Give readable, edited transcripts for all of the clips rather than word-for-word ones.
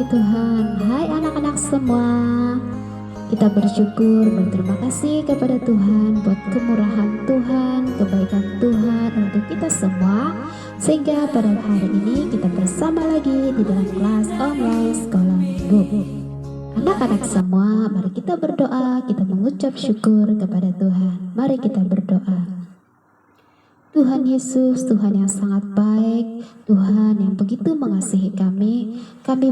Tuhan. Hai anak-anak semua, kita bersyukur, berterima kasih kepada Tuhan buat kemurahan Tuhan, kebaikan Tuhan untuk kita semua, sehingga pada hari ini kita bersama lagi di dalam kelas online sekolah minggu. Anak-anak semua, mari kita berdoa, kita mengucap syukur kepada Tuhan. Mari kita berdoa. Tuhan Yesus, Tuhan yang sangat baik, Tuhan yang begitu mengasihi kami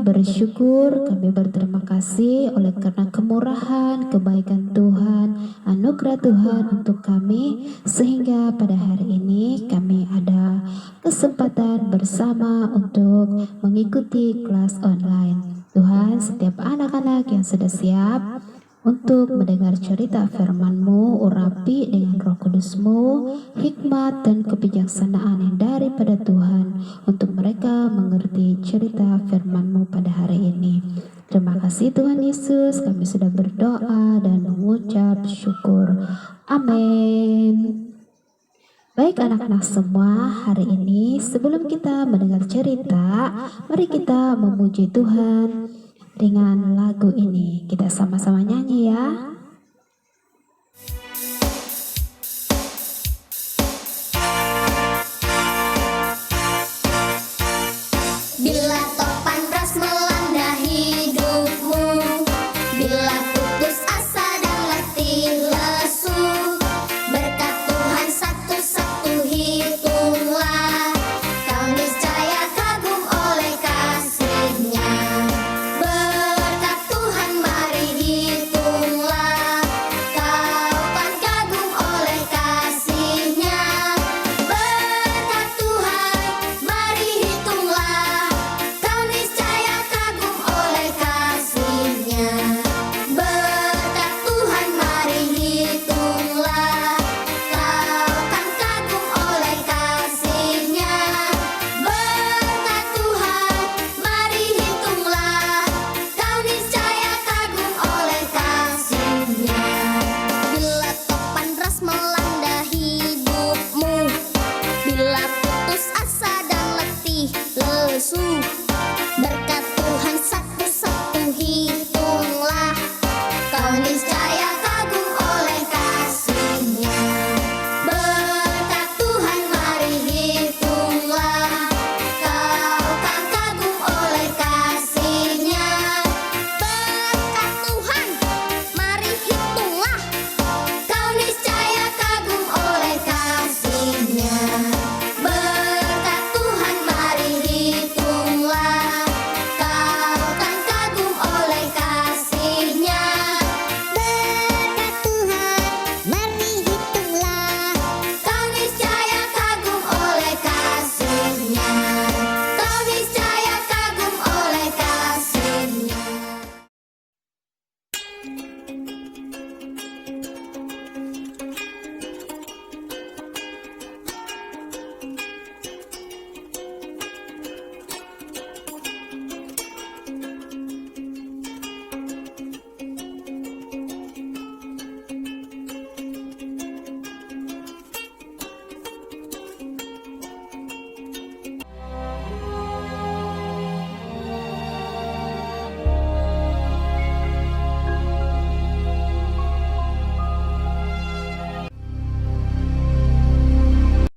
bersyukur, kami berterima kasih oleh karena kemurahan, kebaikan Tuhan, anugerah Tuhan untuk kami, sehingga pada hari ini kami ada kesempatan bersama untuk mengikuti kelas online. Tuhan, setiap anak-anak yang sudah siap untuk mendengar cerita firman-Mu, urapi dengan Roh Kudus-Mu, hikmat dan kebijaksanaan yang daripada Tuhan, untuk mereka mengerti cerita firman-Mu pada hari ini. Terima kasih Tuhan Yesus, kami sudah berdoa dan mengucap syukur. Amin. Baik anak-anak semua, hari ini sebelum kita mendengar cerita, mari kita memuji Tuhan dengan lagu ini. Kita sama-sama nyanyi ya. Bila topan ras melanda hidupmu, bila putus asa dan letih lesu, berkat Tuhan satu-satu hitunglah, kau niscaya kagum oleh kasih-Nya. Berkat Tuhan mari hitunglah, kau kan kagum oleh kasih-Nya. Berkat Tuhan mari hitunglah, kau niscaya kagum oleh kasih-Nya. Berkat Tuhan mari hitunglah, kau kan kagum oleh kasih-Nya. Berkat Tuhan mari hitunglah, kau niscaya kagum oleh kasih-Nya. Bila topan ras melanda hidupmu, bila putus asa dan letih lesu, berkat Tuhan satu-satu hitunglah, kau niscaya kagum oleh kasih-Nya. Berkat Tuhan mari hitunglah, kau kan kagum oleh kasih-Nya. Berkat Tuhan mari hitunglah, kau niscaya kagum oleh kasih-Nya. Berkat Tuhan mari hitunglah, kau kan kagum oleh kasih-Nya. Berkat Tuhan mari hitunglah, kau niscaya kagum oleh kasih-Nya. Kau niscaya kagum oleh kasih-Nya.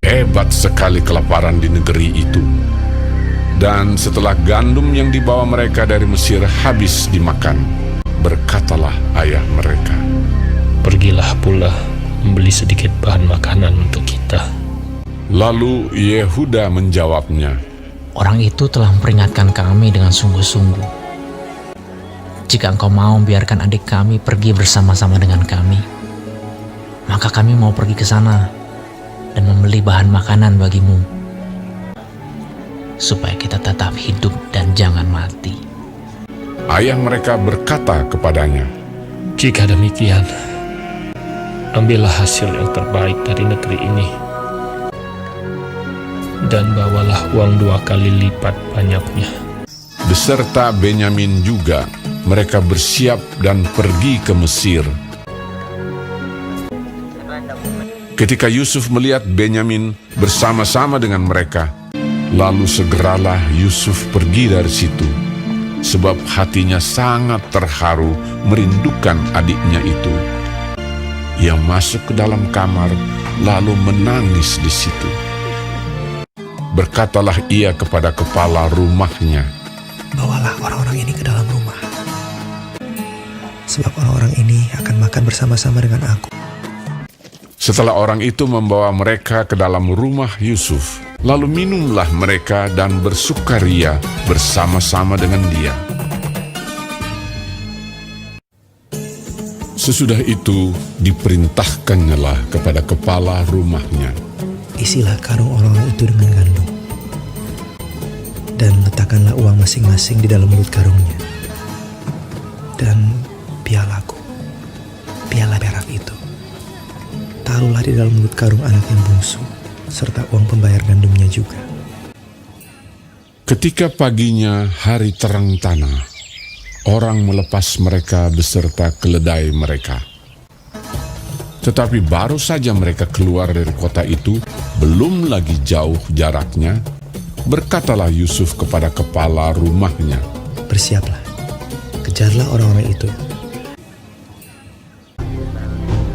Hebat sekali kelaparan di negeri itu. Dan setelah gandum yang dibawa mereka dari Mesir habis dimakan, berkatalah ayah mereka, Pergilah pula membeli sedikit bahan makanan untuk kita. Lalu Yehuda menjawabnya, Orang itu telah memperingatkan kami dengan sungguh-sungguh. Jika engkau mau biarkan adik kami pergi bersama-sama dengan kami, maka kami mau pergi ke sana dan membeli bahan makanan bagimu, supaya kita tetap hidup dan jangan mati. ayah mereka berkata kepadanya, Jika demikian, ambillah hasil yang terbaik dari negeri ini, dan bawalah uang 2 kali lipat banyaknya. beserta Benyamin juga, mereka bersiap dan pergi ke Mesir. Ketika Yusuf melihat Benyamin bersama-sama dengan mereka, lalu segeralah Yusuf pergi dari situ. sebab hatinya sangat terharu merindukan adiknya itu. Ia masuk ke dalam kamar lalu menangis di situ. Berkatalah ia kepada kepala rumahnya, "Bawalah orang-orang ini ke dalam rumah, sebab orang-orang ini akan makan bersama-sama dengan aku." Setelah orang itu membawa mereka ke dalam rumah Yusuf, lalu minumlah mereka dan bersukaria bersama-sama dengan dia. Sesudah itu diperintahkannyalah kepada kepala rumahnya, "Isilah karung orang-orang itu dengan gandum, dan letakkanlah uang masing-masing di dalam mulut karungnya. Dan pialaku, piala perak itu, taruhlah di dalam mulut karung anak yang bungsu, serta uang pembayar gandumnya juga." Ketika paginya hari terang tanah, orang melepas mereka beserta keledai mereka. Tetapi baru saja mereka keluar dari kota itu, belum lagi jauh jaraknya, berkatalah Yusuf kepada kepala rumahnya, "Bersiaplah, kejarlah orang-orang itu."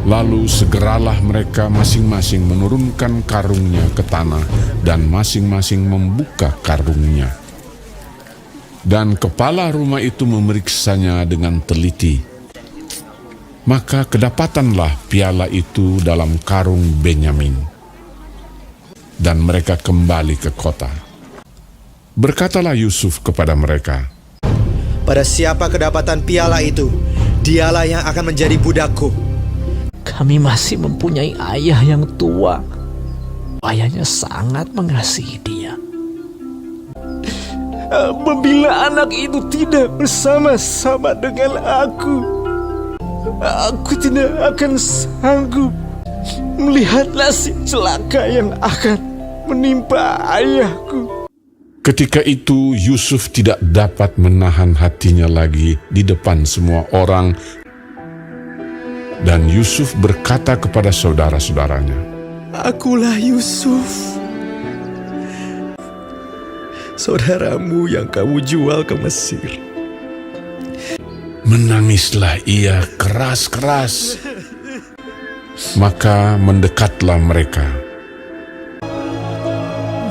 Lalu segeralah mereka masing-masing menurunkan karungnya ke tanah dan masing-masing membuka karungnya. Dan kepala rumah itu memeriksanya dengan teliti. Maka kedapatanlah piala itu dalam karung Benyamin. Dan mereka kembali ke kota. Berkatalah Yusuf kepada mereka, "Pada siapa kedapatan piala itu, dialah yang akan menjadi budakku." Kami masih mempunyai ayah yang tua. Ayahnya sangat mengasihi dia. Apabila anak itu tidak bersama-sama dengan aku tidak akan sanggup melihat nasib celaka yang akan menimpa ayahku. ketika itu Yusuf tidak dapat menahan hatinya lagi di depan semua orang. Dan Yusuf berkata kepada saudara-saudaranya, "Akulah Yusuf, saudaramu yang kamu jual ke Mesir." Menangislah ia keras-keras. Maka mendekatlah mereka.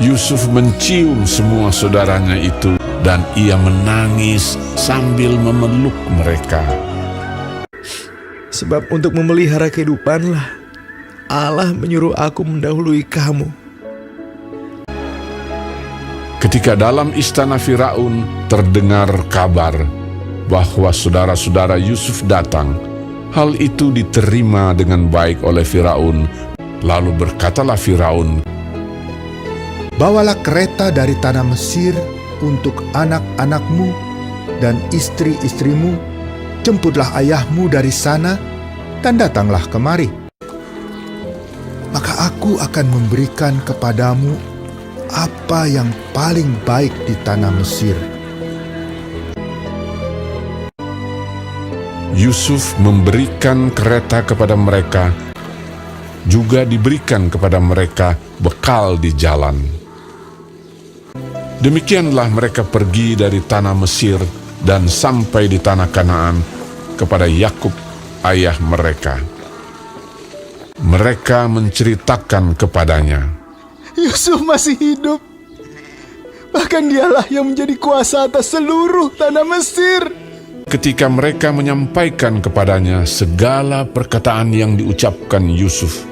Yusuf mencium semua saudaranya itu, dan ia menangis sambil memeluk mereka. Sebab untuk memelihara kehidupanlah Allah menyuruh aku mendahului kamu. Ketika dalam istana Firaun terdengar kabar bahwa saudara-saudara Yusuf datang, hal itu diterima dengan baik oleh Firaun. Lalu berkatalah Firaun, "Bawalah kereta dari tanah Mesir untuk anak-anakmu dan istri-istrimu, jemputlah ayahmu dari sana dan datanglah kemari. Maka aku akan memberikan kepadamu apa yang paling baik di tanah Mesir." Yusuf memberikan kereta kepada mereka, juga diberikan kepada mereka bekal di jalan. Demikianlah mereka pergi dari tanah Mesir dan sampai di tanah Kanaan kepada Yakub ayah mereka. Mereka menceritakan kepadanya, Yusuf masih hidup. Bahkan dialah yang menjadi kuasa atas seluruh tanah Mesir. ketika mereka menyampaikan kepadanya segala perkataan yang diucapkan Yusuf.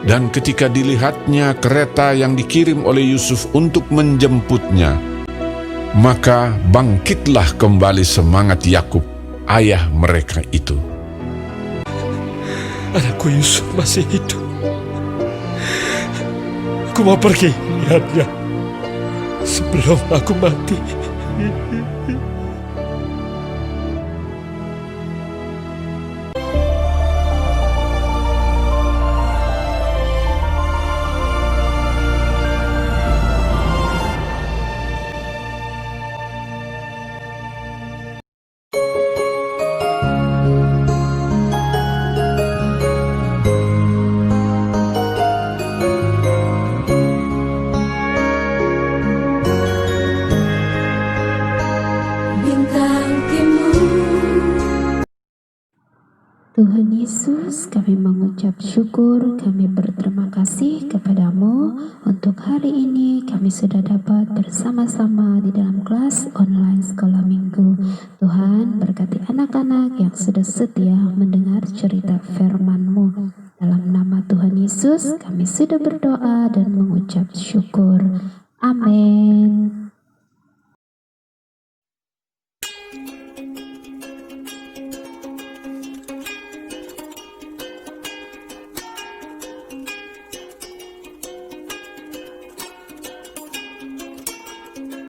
Dan ketika dilihatnya kereta yang dikirim oleh Yusuf untuk menjemputnya, maka bangkitlah kembali semangat Yakub, ayah mereka itu. Anakku Yusuf masih hidup. Aku mau pergi lihatnya sebelum aku mati. Tuhan Yesus, kami mengucap syukur, kami berterima kasih kepadamu untuk hari ini kami sudah dapat bersama-sama di dalam kelas online sekolah minggu. Tuhan, berkati anak-anak yang sudah setia mendengar cerita firman-Mu. Dalam nama Tuhan Yesus, kami sudah berdoa dan mengucap syukur. Amin.